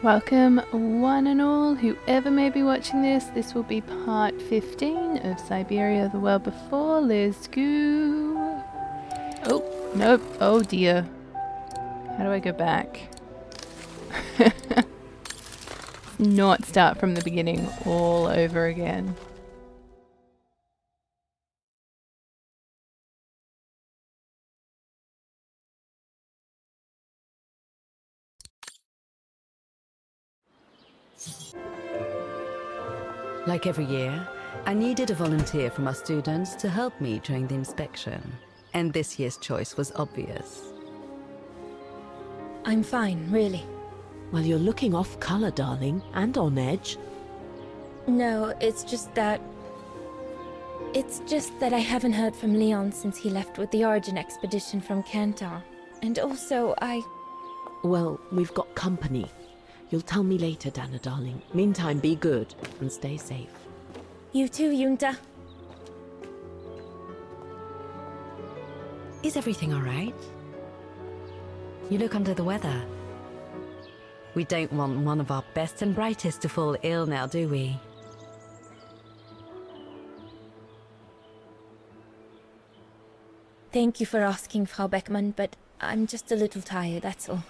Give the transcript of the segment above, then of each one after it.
Welcome one and all, whoever may be watching this. This will be part 15 of Syberia, the world before. Let's go. Oh, nope. Oh dear. How do I go back? Not start from the beginning all over again. Like every year, I needed a volunteer from our students to help me during the inspection. And this year's choice was obvious. I'm fine, really. Well, you're looking off color, darling, and on edge. No, it's just that I haven't heard from Leon since he left with the Origin expedition from Kantar. And also, Well, we've got company. You'll tell me later, Dana, darling. Meantime, be good and stay safe. You too, Yunta. Is everything all right? You look under the weather. We don't want one of our best and brightest to fall ill now, do we? Thank you for asking, Frau Beckmann, but I'm just a little tired, that's all.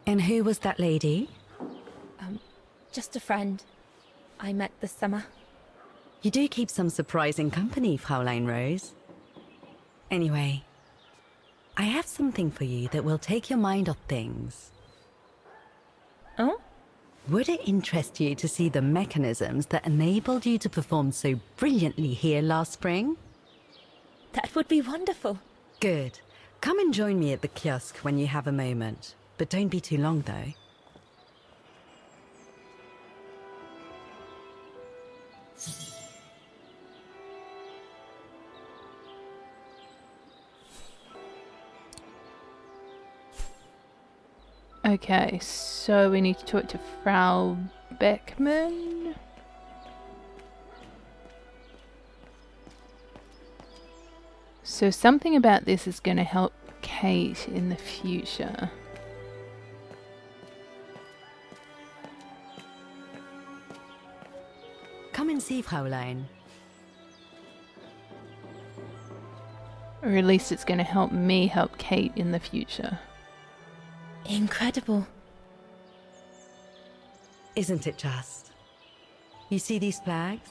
And who was that lady? Just a friend I met this summer. You do keep some surprising company, Fraulein Rose. Anyway, I have something for you that will take your mind off things. Oh? Would it interest you to see the mechanisms that enabled you to perform so brilliantly here last spring? That would be wonderful. Good. Come and join me at the kiosk when you have a moment. But don't be too long, though. Okay, so we need to talk to Frau Beckmann. So something about this is going to help Kate in the future. Come and see, Fraulein. Or at least it's going to help me help Kate in the future. Incredible. Isn't it just? You see these flags?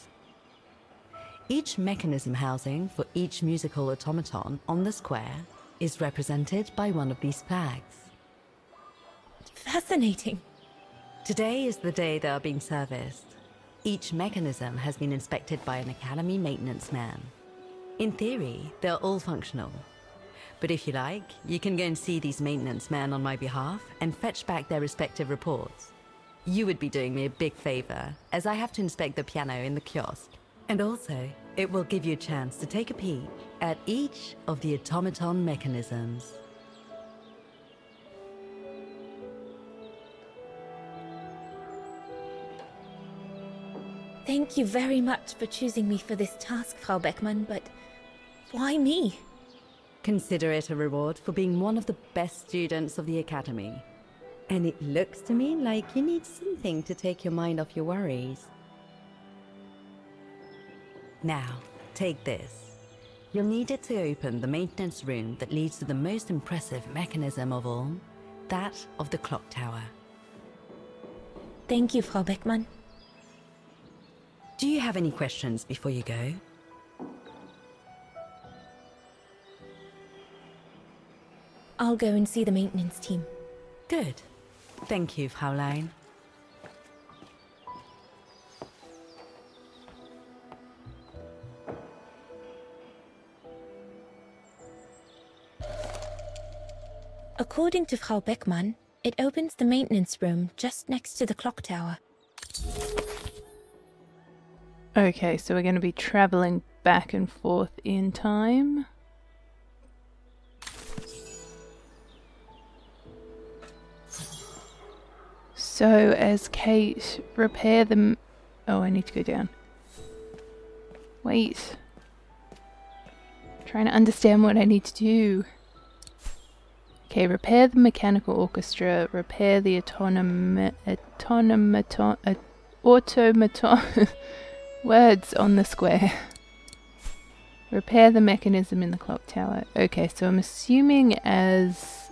Each mechanism housing for each musical automaton on the square is represented by one of these flags. Fascinating. Today is the day they are being serviced. Each mechanism has been inspected by an Academy maintenance man. In theory, they're all functional. But if you like, you can go and see these maintenance men on my behalf and fetch back their respective reports. You would be doing me a big favor, as I have to inspect the piano in the kiosk. And also, it will give you a chance to take a peek at each of the automaton mechanisms. Thank you very much for choosing me for this task, Frau Beckmann, but why me? Consider it a reward for being one of the best students of the Academy. And it looks to me like you need something to take your mind off your worries. Now, take this. You'll need it to open the maintenance room that leads to the most impressive mechanism of all, that of the clock tower. Thank you, Frau Beckmann. Do you have any questions before you go? I'll go and see the maintenance team. Good. Thank you, Fraulein. According to Frau Beckmann, it opens the maintenance room just next to the clock tower. Okay, so we're going to be traveling back and forth in time. So as Kate repair them... Oh, I need to go down. Wait. Trying to understand what I need to do. Okay, repair the mechanical orchestra, repair the automaton words on the square. Repair the mechanism in the clock tower. Okay, so I'm assuming as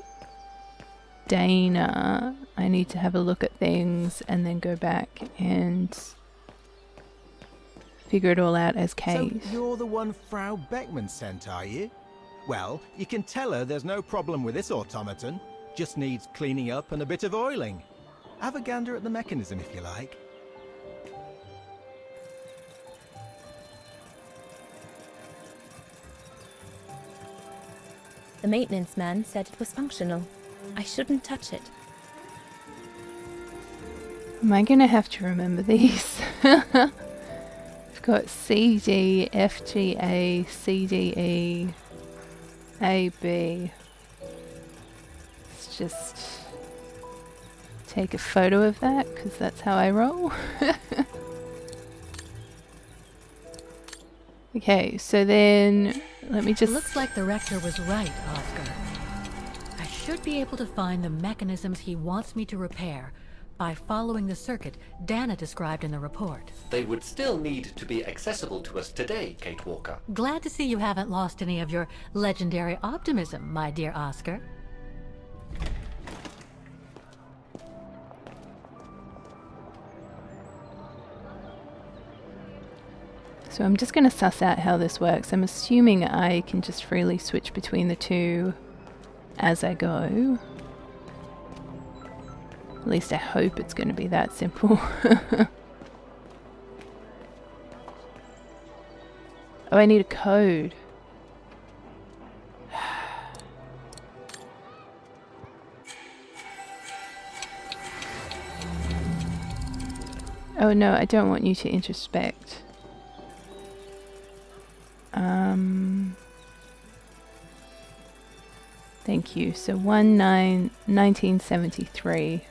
Dana, I need to have a look at things and then go back and figure it all out as Kate. So you're the one Frau Beckman sent, are you? Well, you can tell her there's no problem with this automaton. Just needs cleaning up and a bit of oiling. Have a gander at the mechanism if you like. The maintenance man said it was functional. I shouldn't touch it. Am I gonna have to remember these? I've got C, D, F, G, A, C, D, E, A, B. Let's just take a photo of that, because that's how I roll. Okay, so then let me just... Looks like the rector was right, Oscar. I should be able to find the mechanisms he wants me to repair by following the circuit Dana described in the report. They would still need to be accessible to us today, Kate Walker. Glad to see you haven't lost any of your legendary optimism, my dear Oscar. So I'm just going to suss out how this works. I'm assuming I can just freely switch between the two as I go. At least I hope it's going to be that simple. Oh, I need a code. Oh no, I don't want you to introspect. Thank you. So 1973.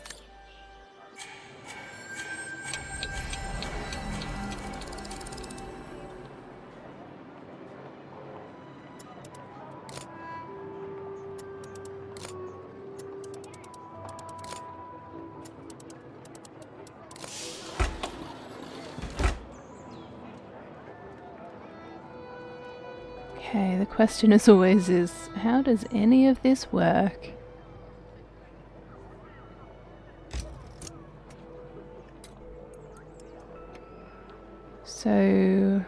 Okay, the question as always is, how does any of this work? So...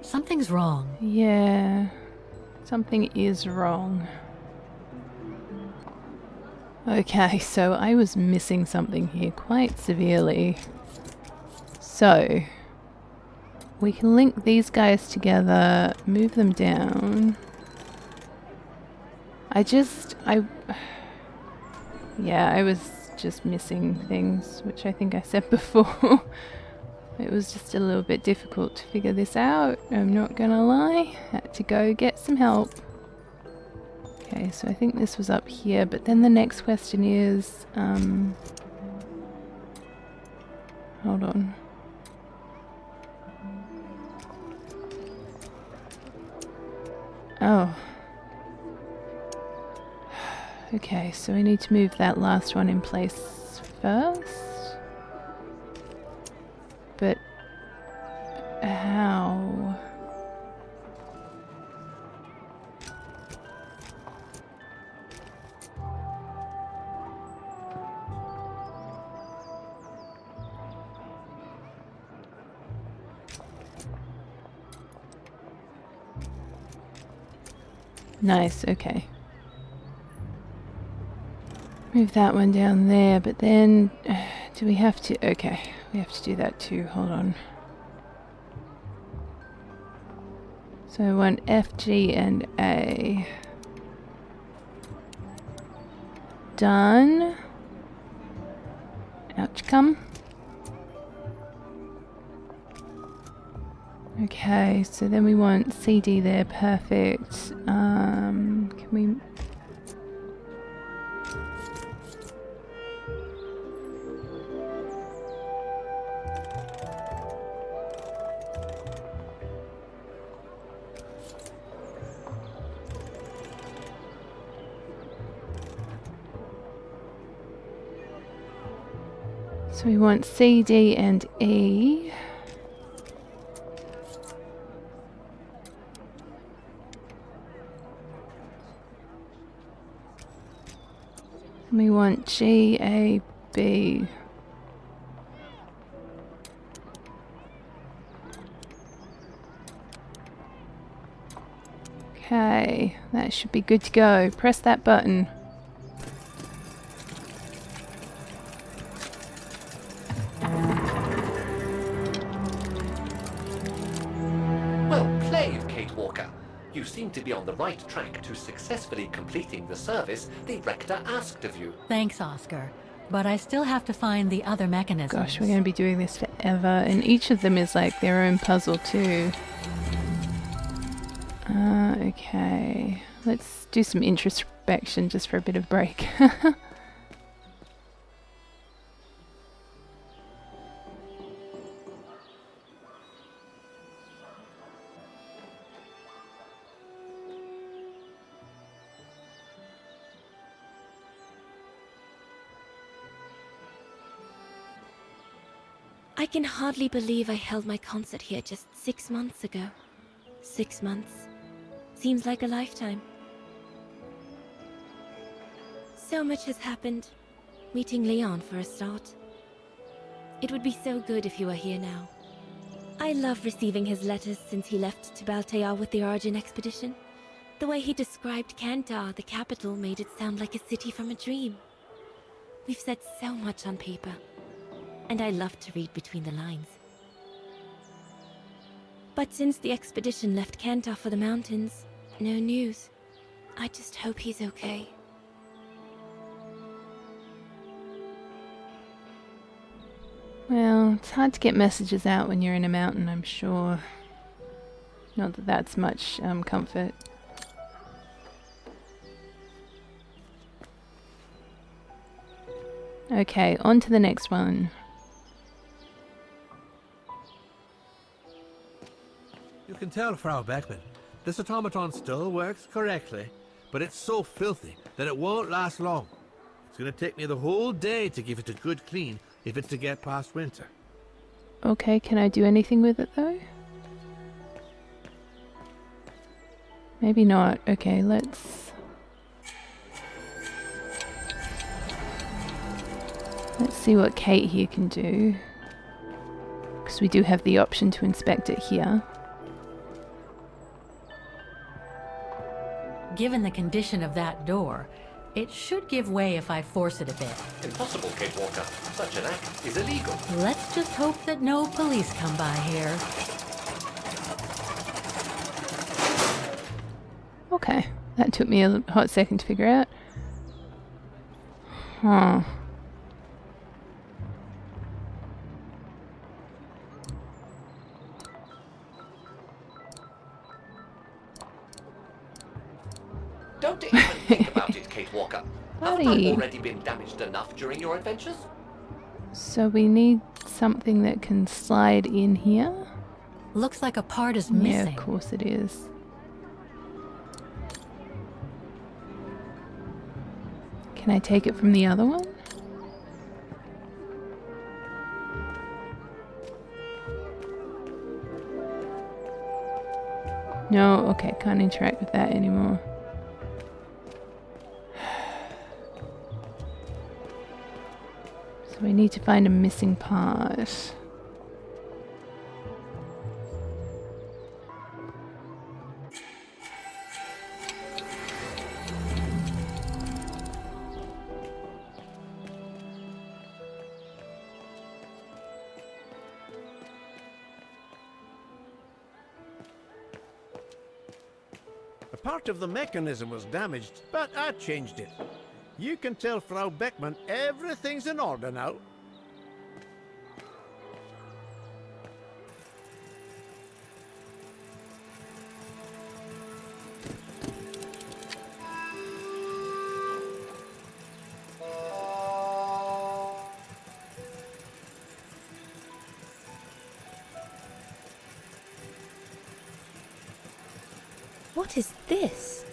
Something's wrong. yeah, something is wrong. Okay, so I was missing something here quite severely. So, we can link these guys together, move them down. Yeah, I was just missing things, which I think I said before. It was just a little bit difficult to figure this out, I'm not gonna lie. Had to go get some help. Okay, so I think this was up here, but then the next question is, hold on. Oh. Okay, so we need to move that last one in place first. But how? Nice, okay. Move that one down there, but then do we have to? Okay, we have to do that too. Hold on. So I want F, G, and A. Done. Ouch, come. Okay, so then we want CD there, perfect. Can we... So we want C, D, and E. And we want G, A, B. Okay, that should be good to go. Press that button. Well played, Kate Walker. You seem to be on the right track to successfully completing the service the Rector asked of you. Thanks, Oscar. But I still have to find the other mechanisms. Gosh, we're going to be doing this forever. And each of them is like their own puzzle too. Okay. Let's do some introspection just for a bit of break. I can hardly believe I held my concert here just 6 months ago. 6 months. Seems like a lifetime. So much has happened. Meeting Leon for a start. It would be so good if he were here now. I love receiving his letters since he left to Baltear with the Origin expedition. The way he described Kantar, the capital, made it sound like a city from a dream. We've said so much on paper. And I love to read between the lines. But since the expedition left Kantar for the mountains, no news. I just hope he's okay. Well, it's hard to get messages out when you're in a mountain, I'm sure. Not that that's much comfort. Okay, on to the next one. You can tell, Frau Beckman, this automaton still works correctly, but it's so filthy that it won't last long. It's going to take me the whole day to give it a good clean if it's to get past winter. Okay, can I do anything with it though? Maybe not. Okay, let's see what Kate here can do. Because we do have the option to inspect it here. Given the condition of that door, it should give way if I force it a bit. Impossible, Kate Walker. Such an act is illegal. Let's just hope that no police come by here. Okay, that took me a hot second to figure out. Huh. Don't even think about it, Kate Walker. Haven't I Buddy. already been damaged enough during your adventures? So we need something that can slide in here. Looks like a part is Yeah, missing. of course it is. Can I take it from the other one? No, okay, can't interact with that anymore. So we need to find a missing part. A part of the mechanism was damaged, but I changed it. You can tell Frau Beckman everything's in order now. What is this?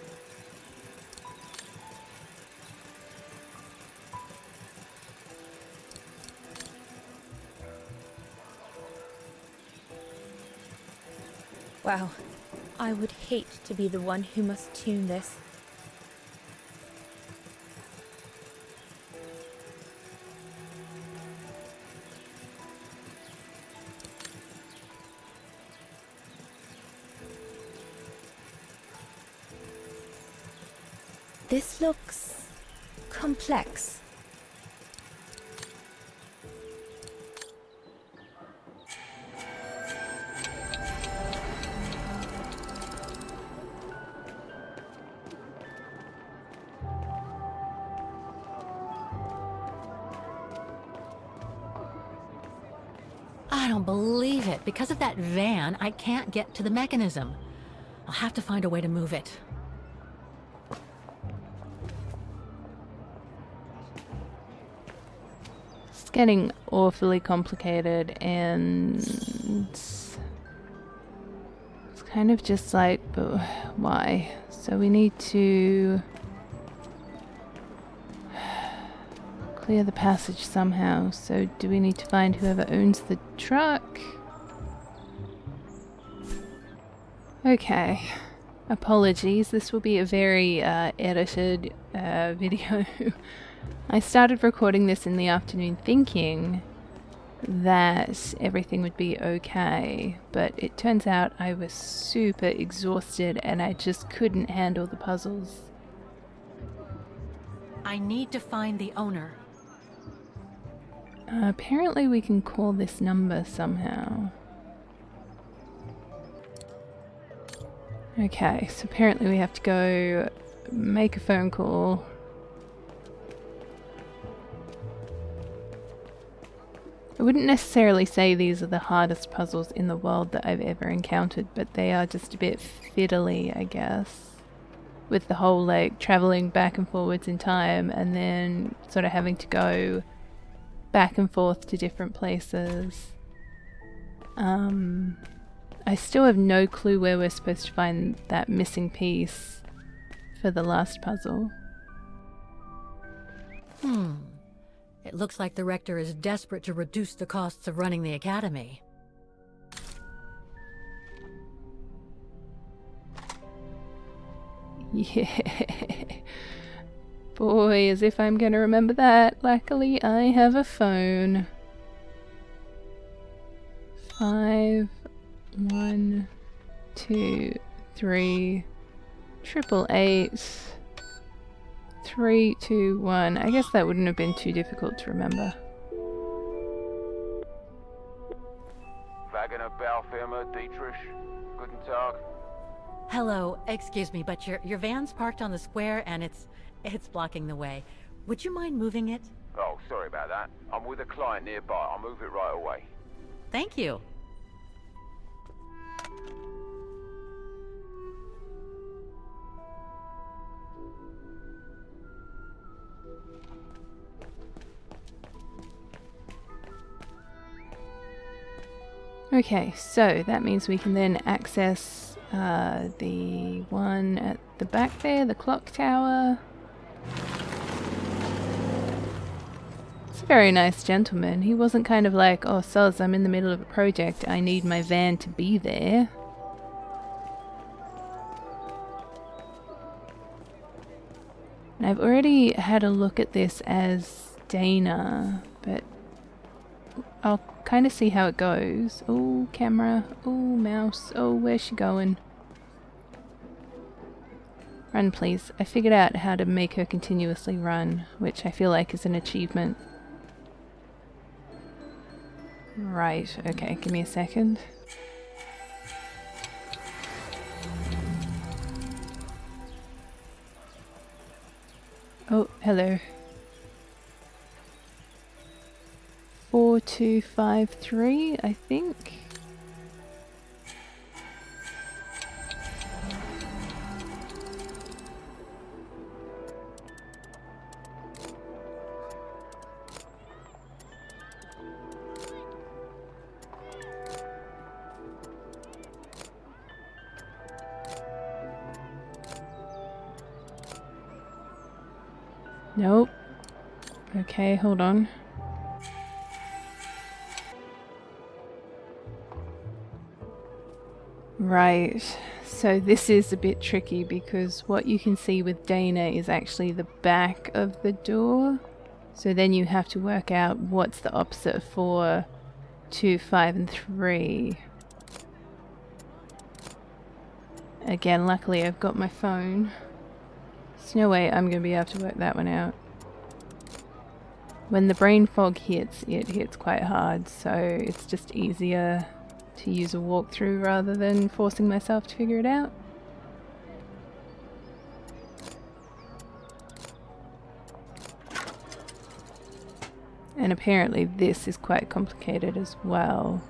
Wow, I would hate to be the one who must tune this. This looks complex. I don't believe it. Because of that van, I can't get to the mechanism. I'll have to find a way to move it. It's getting awfully complicated, and it's kind of just like, but why? So we need to clear the passage somehow. So do we need to find whoever owns the truck? Okay. Apologies, this will be a very edited video. I started recording this in the afternoon thinking that everything would be okay, but it turns out I was super exhausted and I just couldn't handle the puzzles. I need to find the owner. Apparently we can call this number somehow. Okay, so apparently we have to go make a phone call. I wouldn't necessarily say these are the hardest puzzles in the world that I've ever encountered, but they are just a bit fiddly, I guess. With the whole like traveling back and forwards in time and then sort of having to go back and forth to different places. I still have no clue where we're supposed to find that missing piece for the last puzzle. It looks like the rector is desperate to reduce the costs of running the academy. Yeah. Boy, as if I'm gonna remember that. Luckily, I have a phone. 5, 1, 2, 3, 888, 3, 2, 1. I guess that wouldn't have been too difficult to remember. Wagener Baufirma, Dietrich. Guten Tag. Hello, excuse me, but your van's parked on the square and it's blocking the way. Would you mind moving it? Oh, sorry about that. I'm with a client nearby. I'll move it right away. Thank you. Okay, so that means we can then access the one at the back there, the clock tower. It's a very nice gentleman. He wasn't kind of like, oh soz, I'm in the middle of a project, I need my van to be there. And I've already had a look at this as Dana, but I'll kind of see how it goes. Oh, camera. Oh, mouse. Oh, where's she going? Run, please. I figured out how to make her continuously run, which I feel like is an achievement. Right, okay, give me a second. Oh, hello. 4253, I think. Nope. Okay, hold on. Right, so this is a bit tricky because what you can see with Dana is actually the back of the door. So then you have to work out what's the opposite of 4, 2, 5, and 3. Again, luckily I've got my phone. There's no way I'm going to be able to work that one out. When the brain fog hits, it hits quite hard, so it's just easier to use a walkthrough rather than forcing myself to figure it out. And apparently this is quite complicated as well.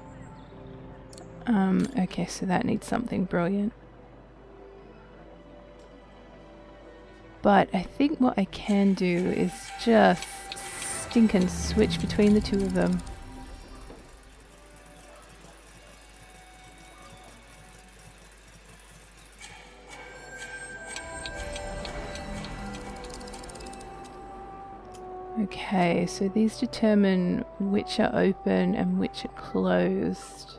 Okay, so that needs something brilliant. But I think what I can do is just stinkin' switch between the two of them. Okay, so these determine which are open and which are closed.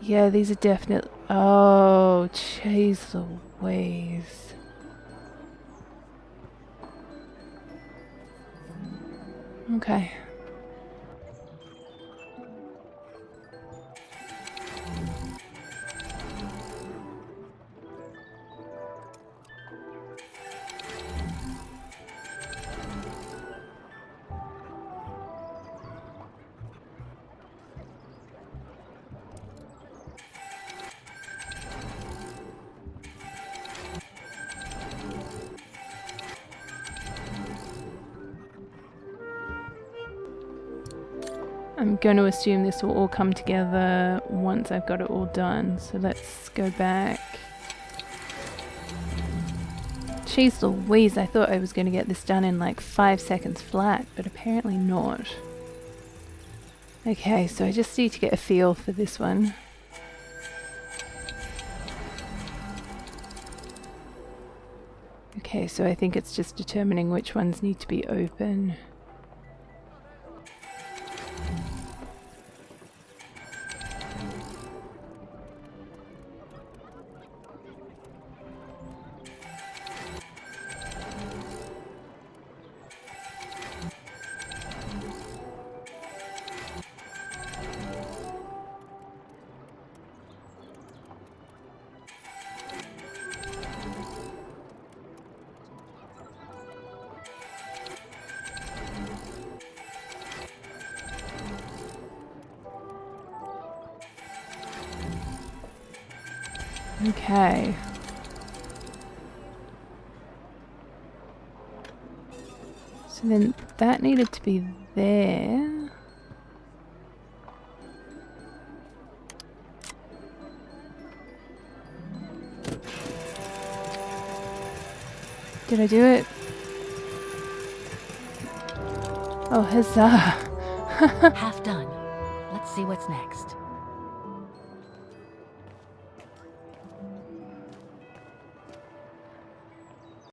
Yeah, these are definite. Oh, jeez Louise. Okay. I'm going to assume this will all come together once I've got it all done. So let's go back. Jeez Louise, I thought I was going to get this done in like 5 seconds flat, but apparently not. Okay, so I just need to get a feel for this one. Okay, so I think it's just determining which ones need to be open. Okay. So then that needed to be there. Did I do it? Oh, huzzah! Half done. Let's see what's next.